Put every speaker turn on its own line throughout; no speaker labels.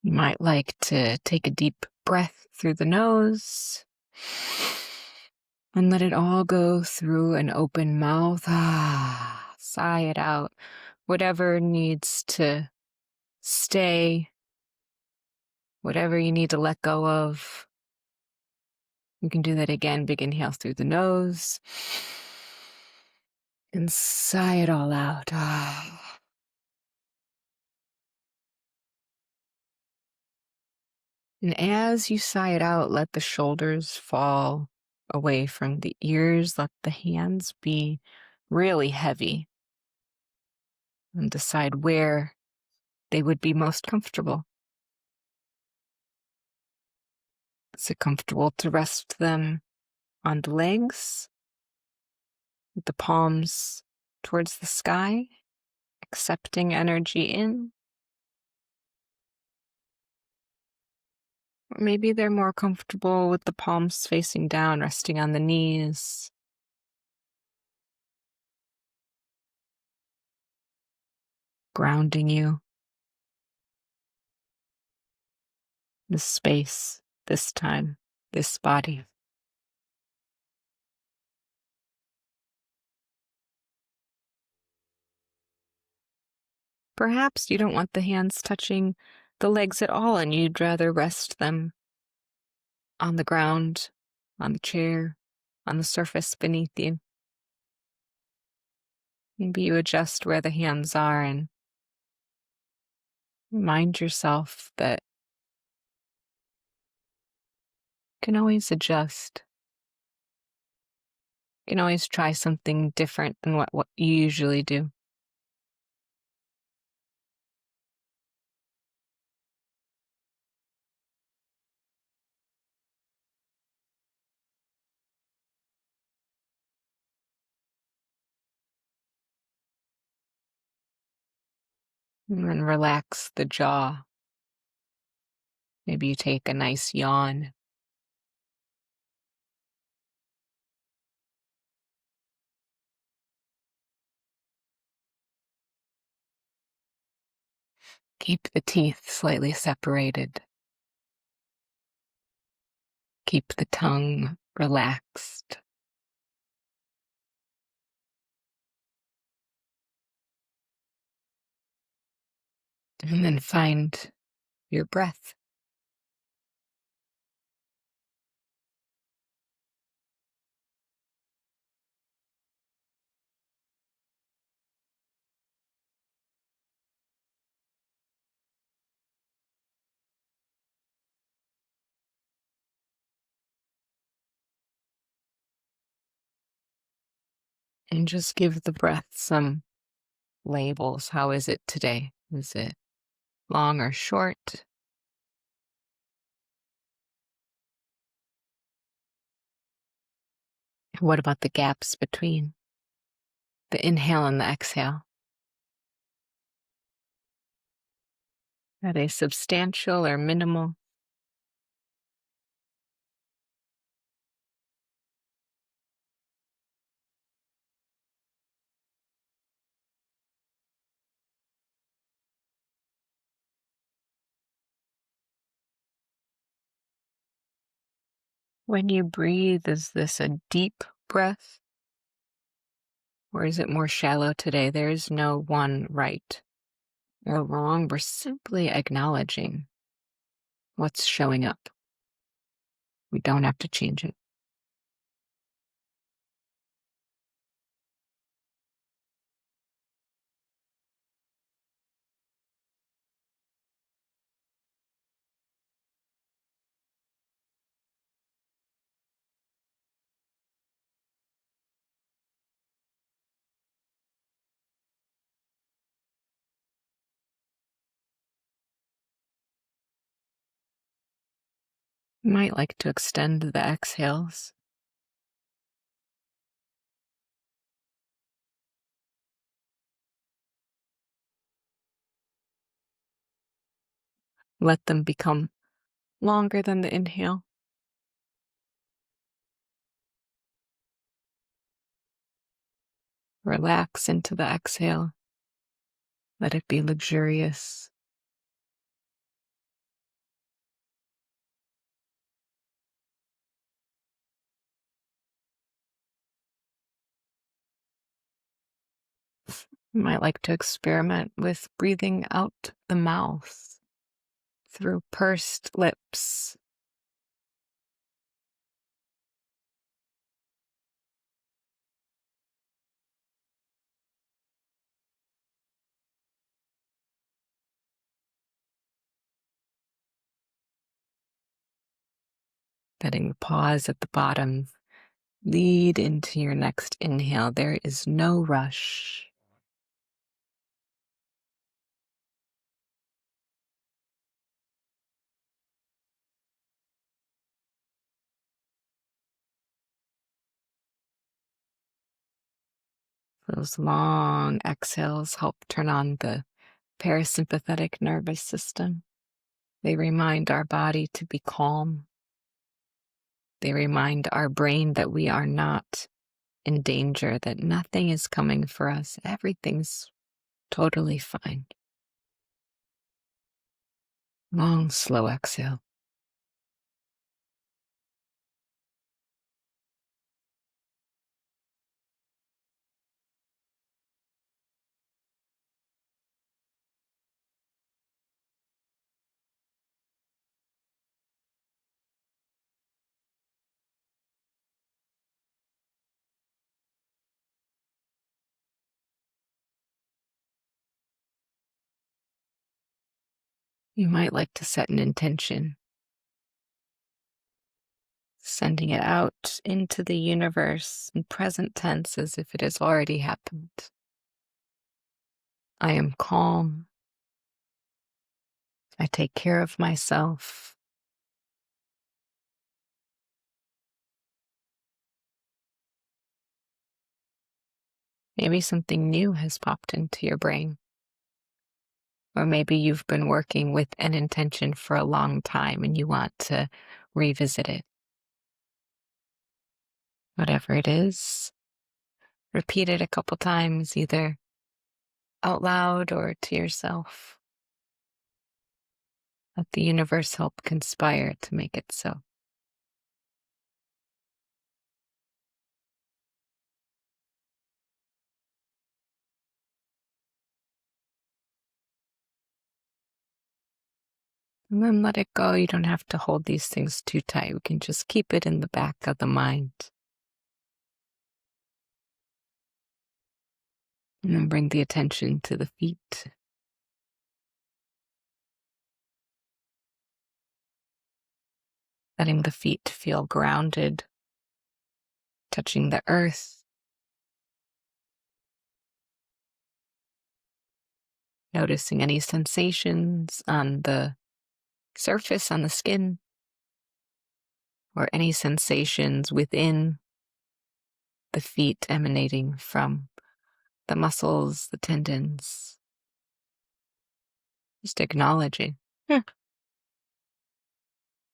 You might like to take a deep breath through the nose and let it all go through an open mouth. Sigh it out. Whatever needs to stay, whatever you need to let go of. You can do that again. Big inhale through the nose and sigh it all out. And as you sigh it out, let the shoulders fall away from the ears. Let the hands be really heavy and decide where they would be most comfortable. Is it comfortable to rest them on the legs with the palms towards the sky, accepting energy in? Or maybe they're more comfortable with the palms facing down, resting on the knees. Grounding you. This space, this time, this body. Perhaps you don't want the hands touching the legs at all, and you'd rather rest them on the ground, on the chair, on the surface beneath you. Maybe you adjust where the hands are and remind yourself that you can always adjust. You can always try something different than what you usually do. And then relax the jaw. Maybe you take a nice yawn. Keep the teeth slightly separated. Keep the tongue relaxed. And then find your breath. And just give the breath some labels. How is it today? Is it long or short? What about the gaps between the inhale and the exhale? Are they substantial or minimal? When you breathe, is this a deep breath? Or is it more shallow today? There is no one right or wrong. We're simply acknowledging what's showing up. We don't have to change it. You might like to extend the exhales. Let them become longer than the inhale. Relax into the exhale. Let it be luxurious. You might like to experiment with breathing out the mouth through pursed lips, letting the pause at the bottom lead into your next inhale. There is no rush. Those long exhales help turn on the parasympathetic nervous system. They remind our body to be calm. They remind our brain that we are not in danger, that nothing is coming for us. Everything's totally fine. Long, slow exhale. You might like to set an intention, sending it out into the universe in present tense as if it has already happened. I am calm. I take care of myself. Maybe something new has popped into your brain. Or maybe you've been working with an intention for a long time and you want to revisit it. Whatever it is, repeat it a couple times, either out loud or to yourself. Let the universe help conspire to make it so. And then let it go. You don't have to hold these things too tight. We can just keep it in the back of the mind. And then bring the attention to the feet. Letting the feet feel grounded, touching the earth. Noticing any sensations on the surface, on the skin, or any sensations within the feet emanating from the muscles, the tendons. Just acknowledging,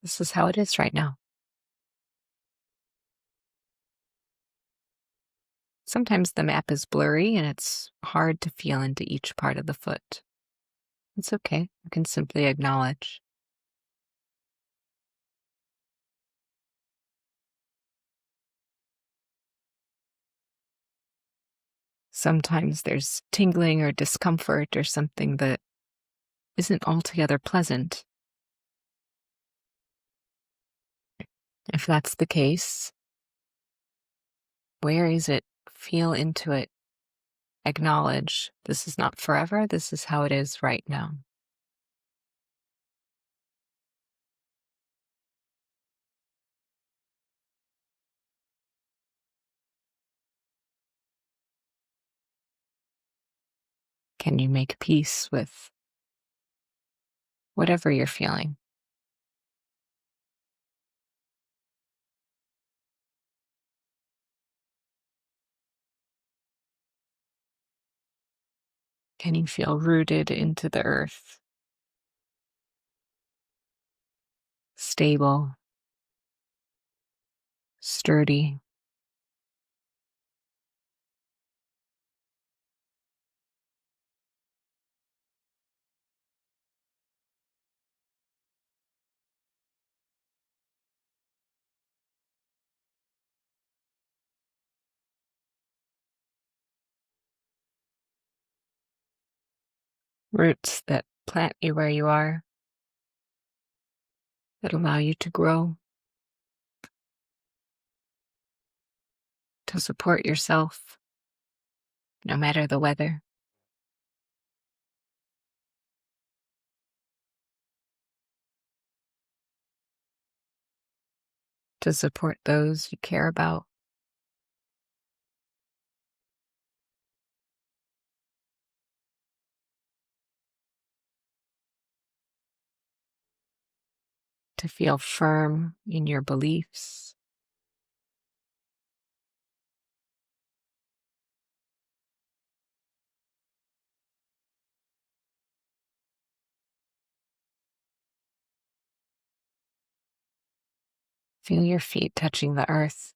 this is how it is right now. Sometimes the map is blurry and it's hard to feel into each part of the foot. It's okay. You can simply acknowledge. Sometimes there's tingling or discomfort or something that isn't altogether pleasant. If that's the case, where is it? Feel into it. Acknowledge, this is not forever. This is how it is right now. Can you make peace with whatever you're feeling? Can you feel rooted into the earth? Stable, sturdy. roots that plant you where you are, that allow you to grow, to support yourself, no matter the weather, to support those you care about. To feel firm in your beliefs, feel your feet touching the earth,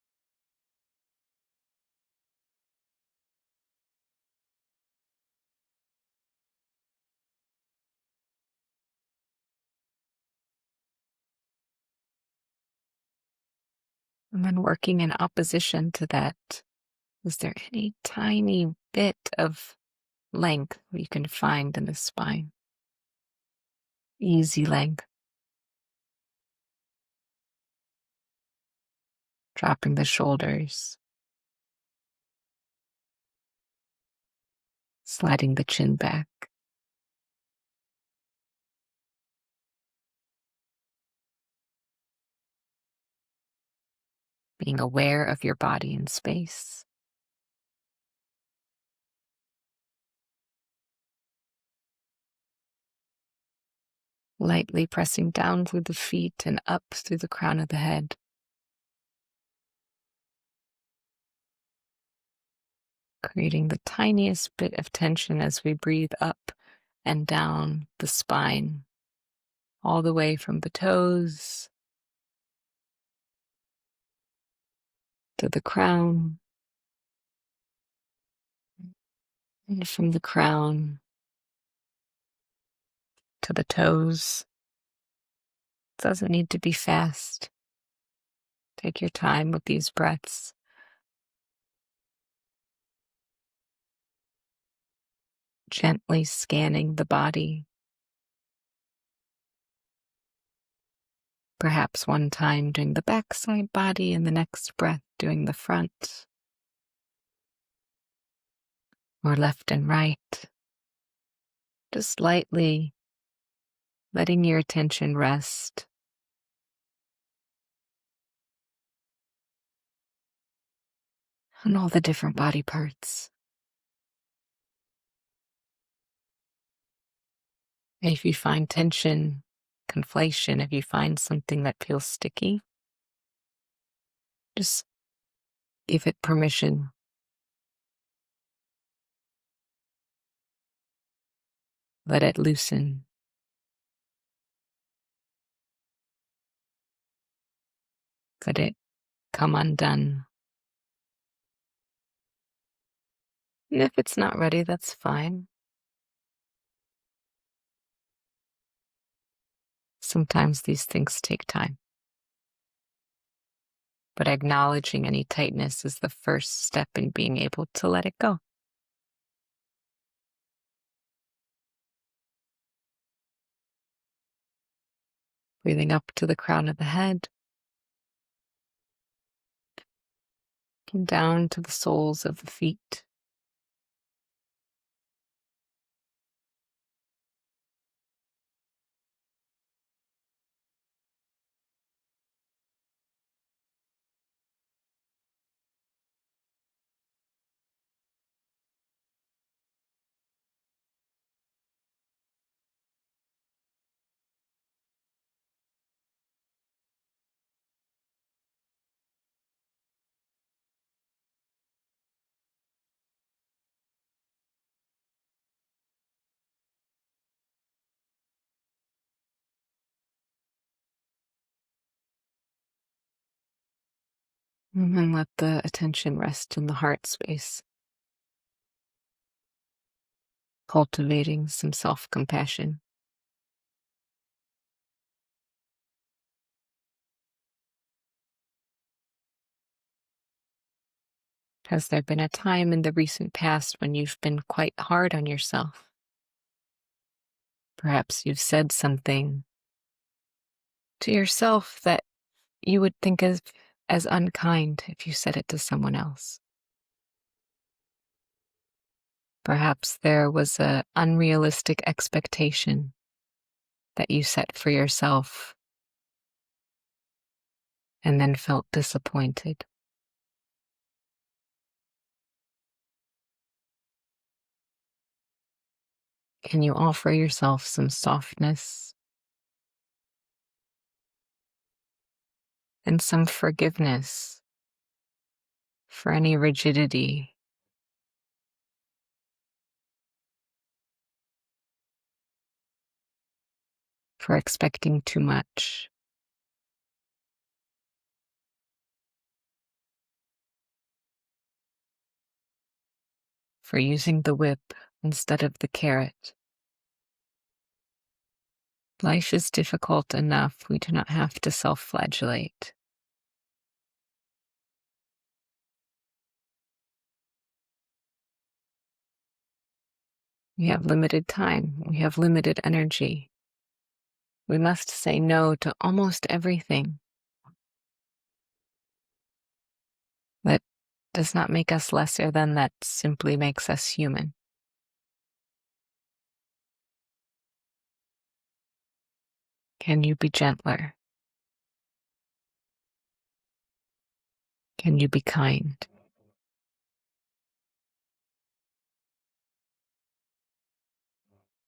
and then working in opposition to that. Is there any tiny bit of length you can find in the spine? Easy length. Dropping the shoulders, sliding the chin back, being aware of your body in space. Lightly pressing down through the feet and up through the crown of the head. Creating the tiniest bit of tension as we breathe up and down the spine, all the way from the toes to the crown, and from the crown to the toes. It doesn't need to be fast. Take your time with these breaths. Gently scanning the body. Perhaps one time doing the backside body and the next breath doing the front. Or left and right. Just lightly letting your attention rest on all the different body parts. And if you find tension, conflation, if you find something that feels sticky, just give it permission. Let it loosen. Let it come undone. And if it's not ready, that's fine. Sometimes these things take time. But acknowledging any tightness is the first step in being able to let it go. Breathing up to the crown of the head, and down to the soles of the feet. And then let the attention rest in the heart space, cultivating some self-compassion. Has there been a time in the recent past when you've been quite hard on yourself? Perhaps you've said something to yourself that you would think of as unkind if you said it to someone else. Perhaps there was an unrealistic expectation that you set for yourself and then felt disappointed. Can you offer yourself some softness and some forgiveness for any rigidity, for expecting too much, for using the whip instead of the carrot? Life is difficult enough. We do not have to self-flagellate. We have limited time. We have limited energy. We must say no to almost everything. That does not make us lesser than, that simply makes us human. Can you be gentler? Can you be kind?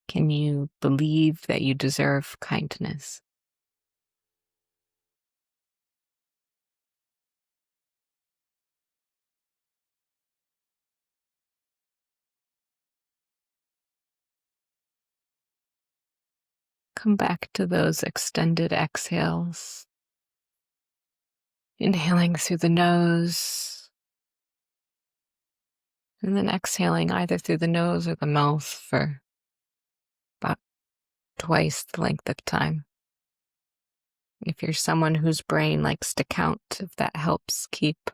Can you believe that you deserve kindness? Come back to those extended exhales. Inhaling through the nose, and then exhaling either through the nose or the mouth for about twice the length of time. If you're someone whose brain likes to count, if that helps keep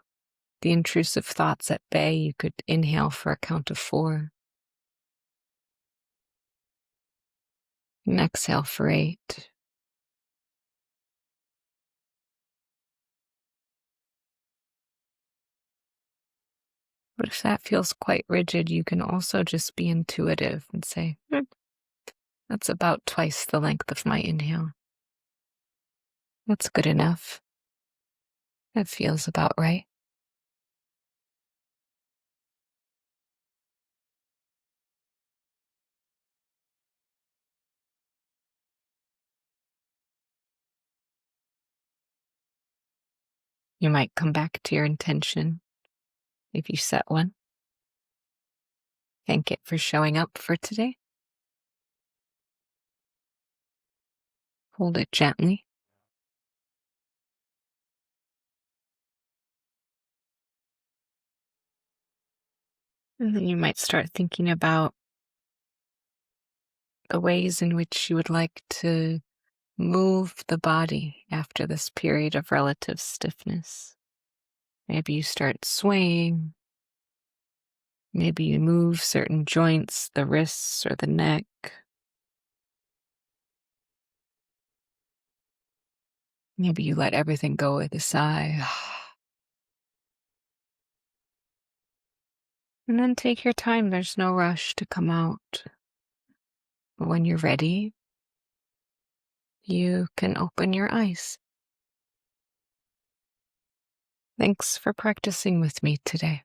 the intrusive thoughts at bay, you could inhale for a count of 4. And exhale for 8. But if that feels quite rigid, you can also just be intuitive and say, that's about twice the length of my inhale. That's good enough. That feels about right. You might come back to your intention if you set one. Thank it for showing up for today. Hold it gently. And then you might start thinking about the ways in which you would like to move the body after this period of relative stiffness. Maybe you start swaying. Maybe you move certain joints, the wrists or the neck. Maybe you let everything go with a sigh. And then take your time. There's no rush to come out. But when you're ready, you can open your eyes. Thanks for practicing with me today.